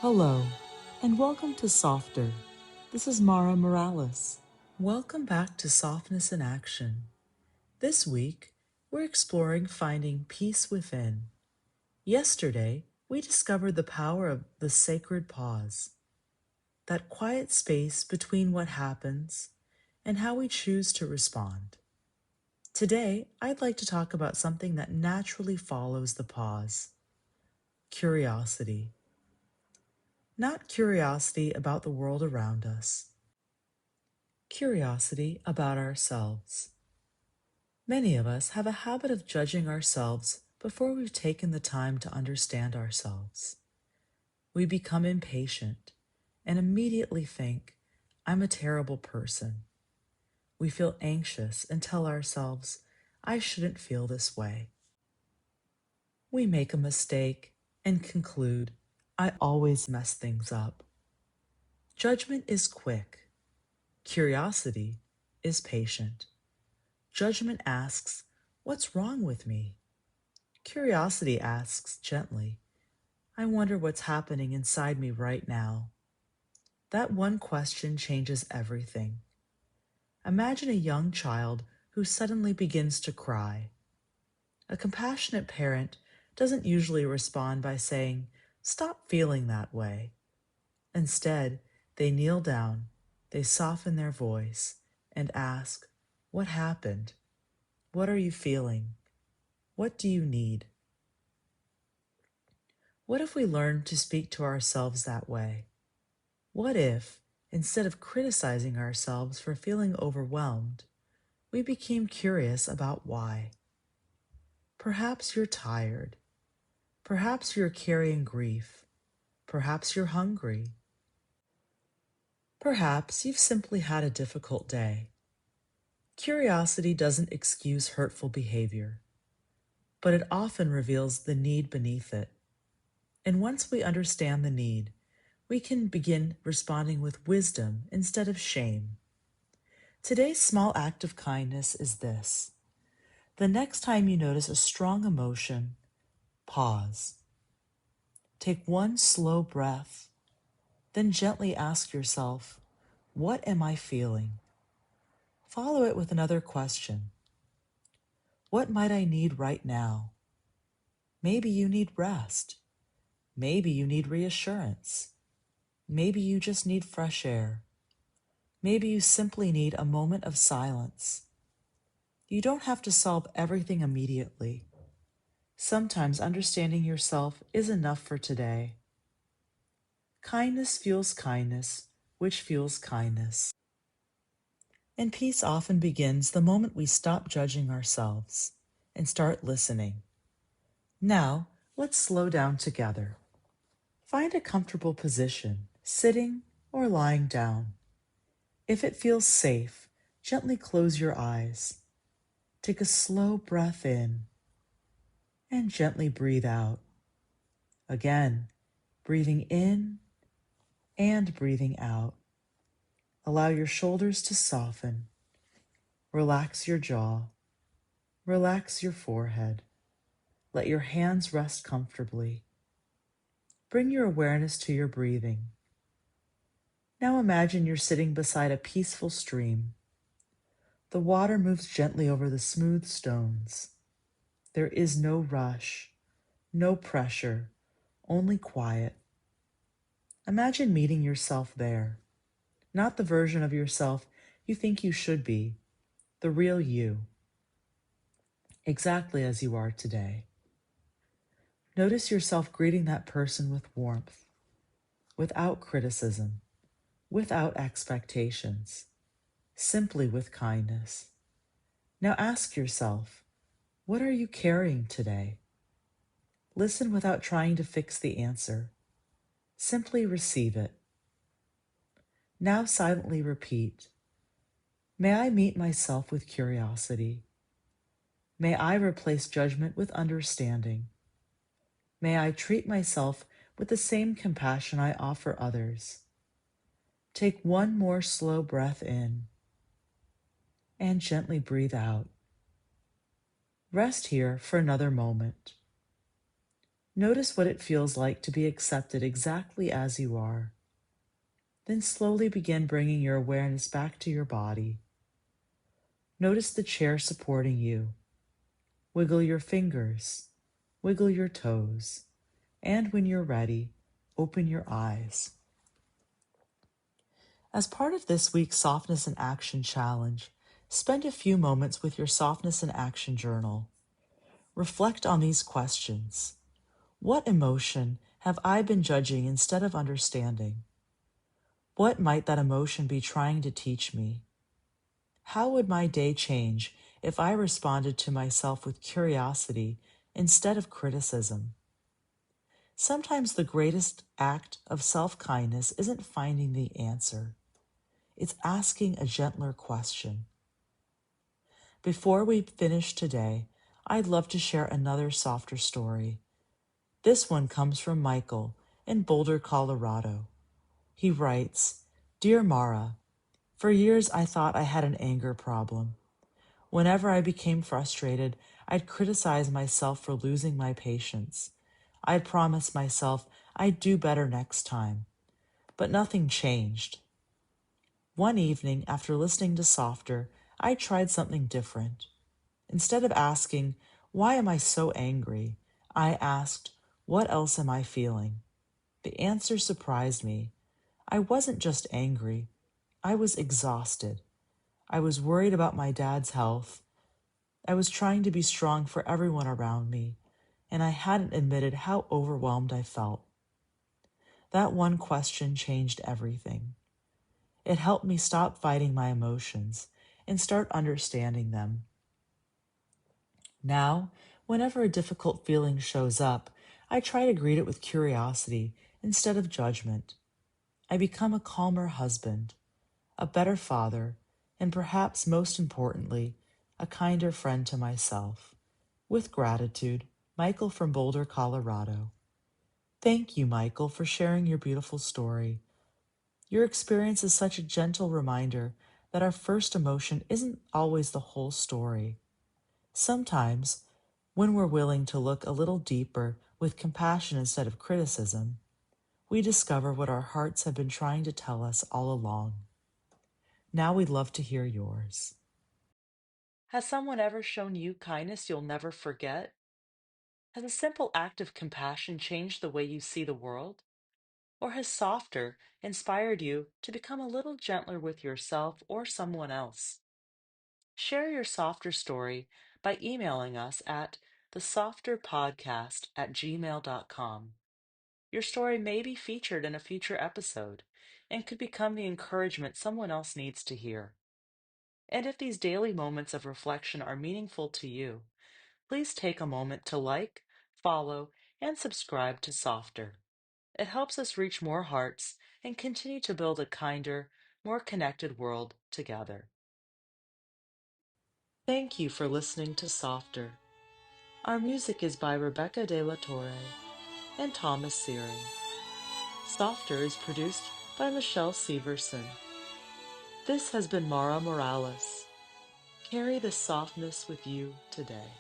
Hello, and welcome to Softer. This is Mara Morales. Welcome back to Softness in Action. This week, we're exploring finding peace within. Yesterday, we discovered the power of the sacred pause, that quiet space between what happens and how we choose to respond. Today, I'd like to talk about something that naturally follows the pause: curiosity. Not curiosity about the world around us, curiosity about ourselves. Many of us have a habit of judging ourselves before we've taken the time to understand ourselves. We become impatient and immediately think, I'm a terrible person. We feel anxious and tell ourselves, I shouldn't feel this way. We make a mistake and conclude, I always mess things up. Judgment is quick. Curiosity is patient. Judgment asks, what's wrong with me? Curiosity asks gently, I wonder what's happening inside me right now. That one question changes everything. Imagine a young child who suddenly begins to cry. A compassionate parent doesn't usually respond by saying, stop feeling that way. Instead, they kneel down, they soften their voice, and ask, what happened? What are you feeling? What do you need? What if we learned to speak to ourselves that way? What if, instead of criticizing ourselves for feeling overwhelmed, we became curious about why? Perhaps you're tired. Perhaps you're carrying grief. Perhaps you're hungry. Perhaps you've simply had a difficult day. Curiosity doesn't excuse hurtful behavior, but it often reveals the need beneath it. And once we understand the need, we can begin responding with wisdom instead of shame. Today's small act of kindness is this: the next time you notice a strong emotion, pause. Take one slow breath, then gently ask yourself, what am I feeling? Follow it with another question. What might I need right now? Maybe you need rest. Maybe you need reassurance. Maybe you just need fresh air. Maybe you simply need a moment of silence. You don't have to solve everything immediately. Sometimes understanding yourself is enough for today. Kindness fuels kindness, which fuels kindness. And peace often begins the moment we stop judging ourselves and start listening. Now, let's slow down together. Find a comfortable position, sitting or lying down. If it feels safe, gently close your eyes. Take a slow breath in and gently breathe out. Again, breathing in and breathing out. Allow your shoulders to soften. Relax your jaw. Relax your forehead. Let your hands rest comfortably. Bring your awareness to your breathing. Now imagine you're sitting beside a peaceful stream. The water moves gently over the smooth stones. There is no rush, no pressure, only quiet. Imagine meeting yourself there, not the version of yourself you think you should be, the real you, exactly as you are today. Notice yourself greeting that person with warmth, without criticism, without expectations, simply with kindness. Now ask yourself, what are you carrying today? Listen without trying to fix the answer. Simply receive it. Now silently repeat, may I meet myself with curiosity. May I replace judgment with understanding. May I treat myself with the same compassion I offer others. Take one more slow breath in and gently breathe out. Rest here for another moment. Notice what it feels like to be accepted exactly as you are. Then slowly begin bringing your awareness back to your body. Notice the chair supporting you. Wiggle your fingers, wiggle your toes, and when you're ready, open your eyes. As part of this week's Softness in Action Challenge, spend a few moments with your Softness in Action journal. Reflect on these questions. What emotion have I been judging instead of understanding? What might that emotion be trying to teach me? How would my day change if I responded to myself with curiosity instead of criticism? Sometimes the greatest act of self-kindness isn't finding the answer. It's asking a gentler question. Before we finish today, I'd love to share another softer story. This one comes from Michael in Boulder, Colorado. He writes, "Dear Mara, for years I thought I had an anger problem. Whenever I became frustrated, I'd criticize myself for losing my patience. I'd promise myself I'd do better next time, but nothing changed. One evening, after listening to Softer, I tried something different. Instead of asking, 'Why am I so angry?' I asked, 'What else am I feeling?' The answer surprised me. I wasn't just angry. I was exhausted. I was worried about my dad's health. I was trying to be strong for everyone around me, and I hadn't admitted how overwhelmed I felt. That one question changed everything. It helped me stop fighting my emotions and start understanding them. Now, whenever a difficult feeling shows up, I try to greet it with curiosity instead of judgment. I become a calmer husband, a better father, and perhaps most importantly, a kinder friend to myself. With gratitude, Michael from Boulder, Colorado." Thank you, Michael, for sharing your beautiful story. Your experience is such a gentle reminder that our first emotion isn't always the whole story. Sometimes, when we're willing to look a little deeper with compassion instead of criticism, we discover what our hearts have been trying to tell us all along. Now we'd love to hear yours. Has someone ever shown you kindness you'll never forget? Has a simple act of compassion changed the way you see the world? Or has Softer inspired you to become a little gentler with yourself or someone else? Share your Softer story by emailing us at thesofterpodcast@gmail.com. Your story may be featured in a future episode and could become the encouragement someone else needs to hear. And if these daily moments of reflection are meaningful to you, please take a moment to like, follow, and subscribe to Softer. It helps us reach more hearts and continue to build a kinder, more connected world together. Thank you for listening to Softer. Our music is by Rebecca De La Torre and Thomas Searing. Softer is produced by Michelle Severson. This has been Mara Morales. Carry the softness with you today.